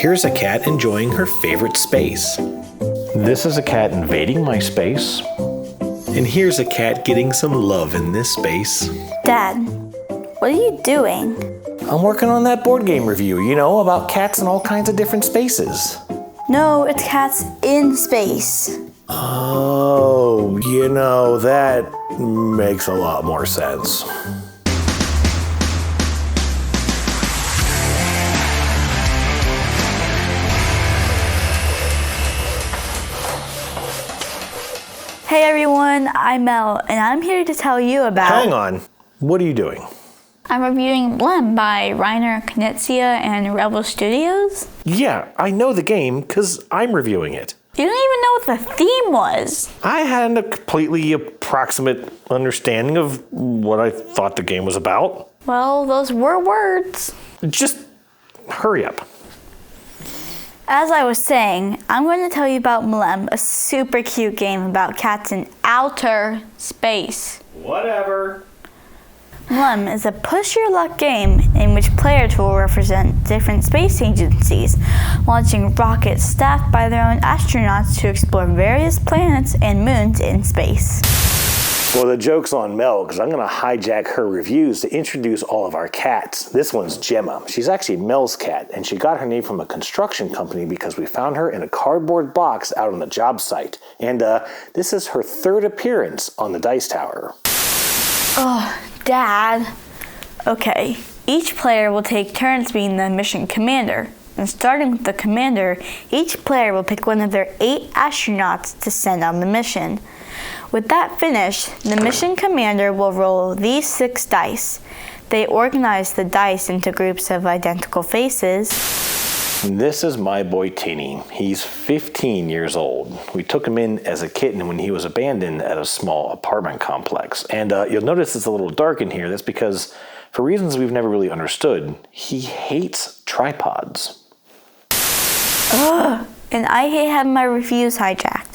Here's a cat enjoying her favorite space. This is a cat invading my space. And here's a cat getting some love in this space. Dad, what are you doing? I'm working on that board game review, about cats in all kinds of different spaces. No, it's cats in space. Oh, that makes a lot more sense. Hey everyone, I'm Mel, and I'm here to tell you about... Hang on, what are you doing? I'm reviewing MLEM by Reiner Knizia and Rebel Studios. Yeah, I know the game because I'm reviewing it. You don't even know what the theme was. I had a completely approximate understanding of what I thought the game was about. Well, those were words. Just hurry up. As I was saying, I'm going to tell you about MLEM, a super cute game about cats in outer space. Whatever. MLEM is a push-your-luck game in which players will represent different space agencies, launching rockets staffed by their own astronauts to explore various planets and moons in space. Well, the joke's on Mel, because I'm going to hijack her reviews to introduce all of our cats. This one's Gemma. She's actually Mel's cat, and she got her name from a construction company because we found her in a cardboard box out on the job site. And this is her third appearance on the Dice Tower. Oh, Dad. Okay, each player will take turns being the mission commander. And starting with the commander, each player will pick one of their 8 astronauts to send on the mission. With that finished, the mission commander will roll these 6 dice. They organize the dice into groups of identical faces. This is my boy Tinny. He's 15 years old. We took him in as a kitten when he was abandoned at a small apartment complex. And you'll notice it's a little dark in here. That's because, for reasons we've never really understood, he hates tripods. Ugh, and I hate having my reviews hijacked.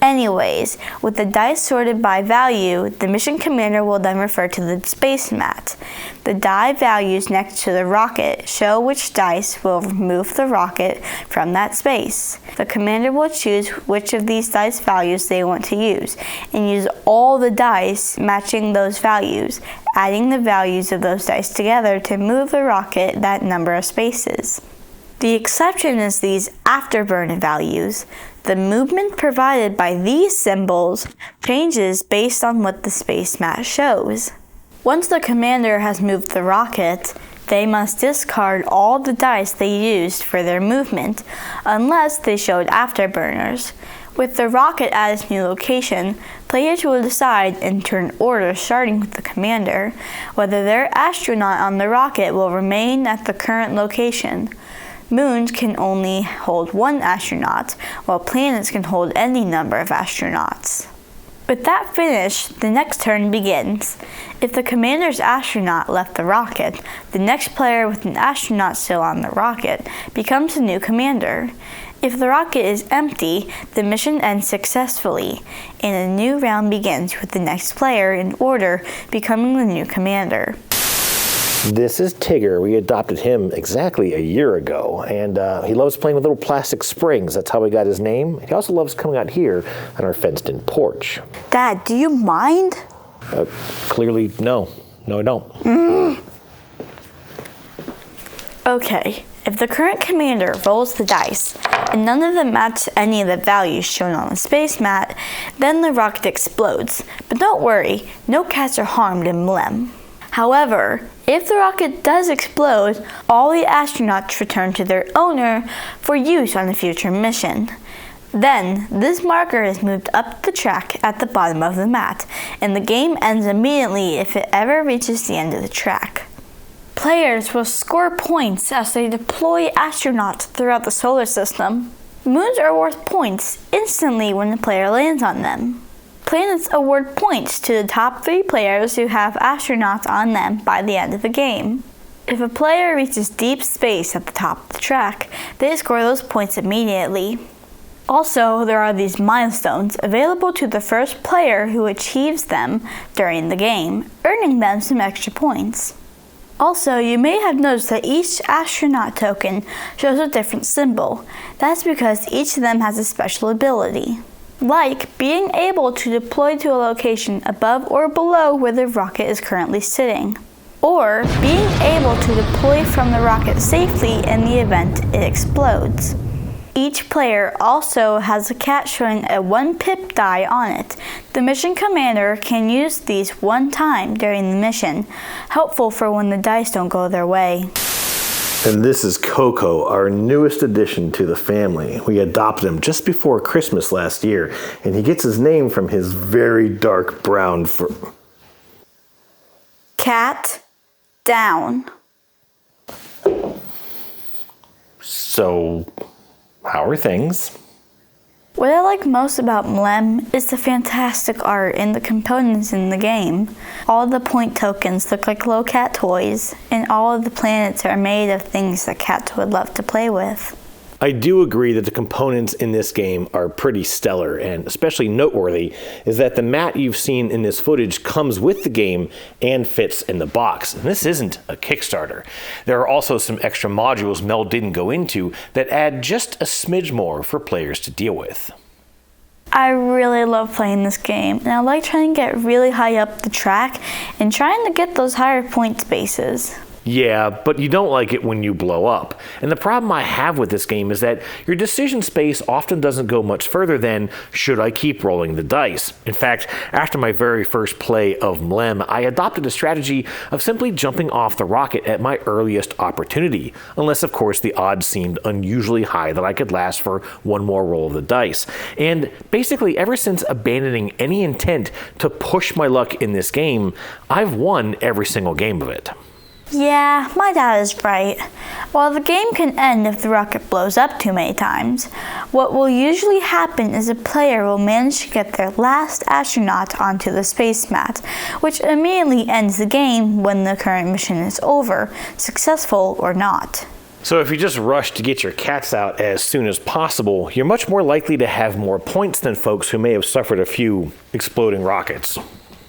Anyways, with the dice sorted by value, the mission commander will then refer to the space mat. The die values next to the rocket show which dice will move the rocket from that space. The commander will choose which of these dice values they want to use, and use all the dice matching those values, adding the values of those dice together to move the rocket that number of spaces. The exception is these afterburner values. The movement provided by these symbols changes based on what the space mat shows. Once the commander has moved the rocket, they must discard all the dice they used for their movement, unless they showed afterburners. With the rocket at its new location, players will decide in turn order, starting with the commander, whether their astronaut on the rocket will remain at the current location. Moons can only hold 1 astronaut, while planets can hold any number of astronauts. With that finished, the next turn begins. If the commander's astronaut left the rocket, the next player with an astronaut still on the rocket becomes the new commander. If the rocket is empty, the mission ends successfully, and a new round begins with the next player in order becoming the new commander. This is Tigger. We adopted him exactly a year ago, and he loves playing with little plastic springs. That's how we got his name. He also loves coming out here on our fenced-in porch. Dad, do you mind? Clearly, no. No, I don't. Okay, if the current commander rolls the dice, and none of them match any of the values shown on the space mat, then the rocket explodes. But don't worry, no cats are harmed in MLEM. However, if the rocket does explode, all the astronauts return to their owner for use on a future mission. Then, this marker is moved up the track at the bottom of the mat, and the game ends immediately if it ever reaches the end of the track. Players will score points as they deploy astronauts throughout the solar system. Moons are worth points instantly when the player lands on them. Planets award points to the top 3 players who have astronauts on them by the end of the game. If a player reaches deep space at the top of the track, they score those points immediately. Also, there are these milestones available to the first player who achieves them during the game, earning them some extra points. Also, you may have noticed that each astronaut token shows a different symbol. That's because each of them has a special ability, like being able to deploy to a location above or below where the rocket is currently sitting, or being able to deploy from the rocket safely in the event it explodes. Each player also has a cat showing a 1-pip die on it. The mission commander can use these one time during the mission, helpful for when the dice don't go their way. And this is Coco, our newest addition to the family. We adopted him just before Christmas last year, and he gets his name from his very dark brown fur. Cat down. So, how are things? What I like most about MLEM is the fantastic art and the components in the game. All the point tokens look like little cat toys, and all of the planets are made of things that cats would love to play with. I do agree that the components in this game are pretty stellar, and especially noteworthy is that the mat you've seen in this footage comes with the game and fits in the box. And this isn't a Kickstarter. There are also some extra modules Mel didn't go into that add just a smidge more for players to deal with. I really love playing this game, and I like trying to get really high up the track and trying to get those higher point spaces. Yeah, but you don't like it when you blow up. And the problem I have with this game is that your decision space often doesn't go much further than, should I keep rolling the dice? In fact, after my very first play of MLEM, I adopted a strategy of simply jumping off the rocket at my earliest opportunity, unless of course the odds seemed unusually high that I could last for one more roll of the dice. And basically ever since abandoning any intent to push my luck in this game, I've won every single game of it. Yeah, my dad is right. While the game can end if the rocket blows up too many times, what will usually happen is a player will manage to get their last astronaut onto the space mat, which immediately ends the game when the current mission is over, successful or not. So if you just rush to get your cats out as soon as possible, you're much more likely to have more points than folks who may have suffered a few exploding rockets.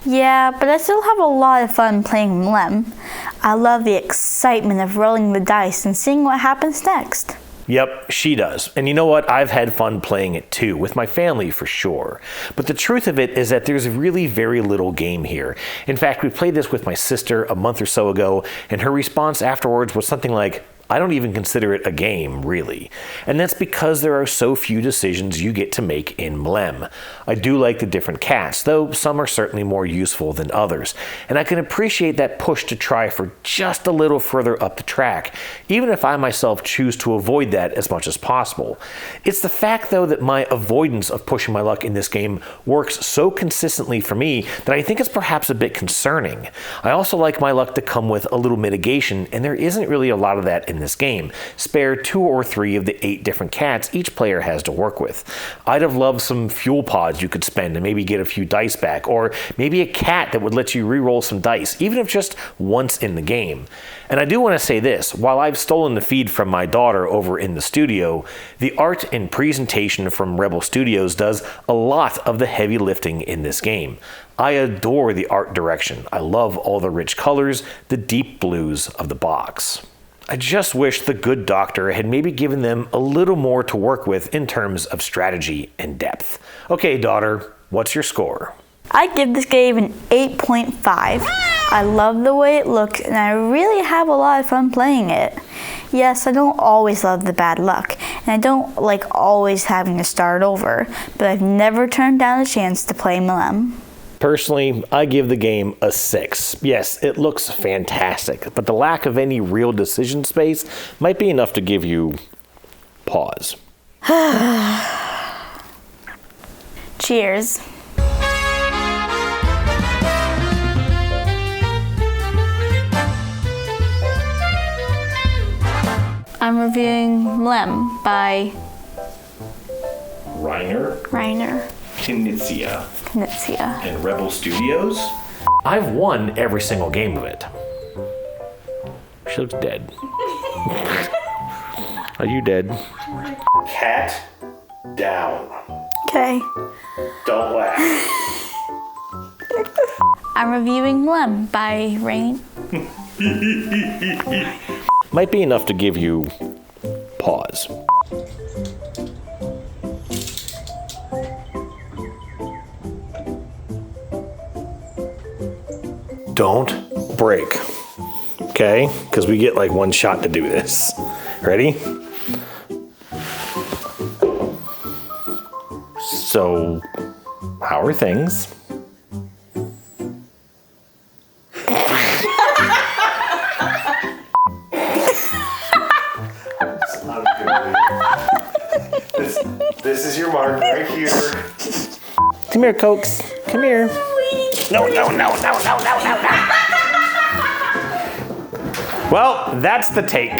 Yeah, but I still have a lot of fun playing MLEM. I love the excitement of rolling the dice and seeing what happens next. Yep, she does. And you know what? I've had fun playing it too, with my family for sure. But the truth of it is that there's really very little game here. In fact, we played this with my sister a month or so ago, and her response afterwards was something like, I don't even consider it a game, really. And that's because there are so few decisions you get to make in MLEM. I do like the different cats, though some are certainly more useful than others. And I can appreciate that push to try for just a little further up the track, even if I myself choose to avoid that as much as possible. It's the fact, though, that my avoidance of pushing my luck in this game works so consistently for me that I think it's perhaps a bit concerning. I also like my luck to come with a little mitigation, and there isn't really a lot of that in this game. Spare 2 or 3 of the 8 different cats each player has to work with. I'd have loved some fuel pods you could spend and maybe get a few dice back, or maybe a cat that would let you re-roll some dice, even if just once in the game. And I do want to say this, while I've stolen the feed from my daughter over in the studio, the art and presentation from Rebel Studios does a lot of the heavy lifting in this game. I adore the art direction. I love all the rich colors, the deep blues of the box. I just wish the good doctor had maybe given them a little more to work with in terms of strategy and depth. Okay, daughter, what's your score? I give this game an 8.5. I love the way it looks, and I really have a lot of fun playing it. Yes, I don't always love the bad luck, and I don't like always having to start over, but I've never turned down a chance to play MLEM. Personally, I give the game a 6. Yes, it looks fantastic, but the lack of any real decision space might be enough to give you pause. Cheers. I'm reviewing MLEM by Reiner Knizia. And Rebel Studios. I've won every single game of it. She looks dead. Are you dead? Cat down. Okay. Don't laugh. I'm reviewing MLEM by Rain Might be enough to give you pause. Don't break, okay? Because we get like one shot to do this. Ready? So, how are things? This is your mark right here. Come here, Cokes. Come here. No. Well, that's the take.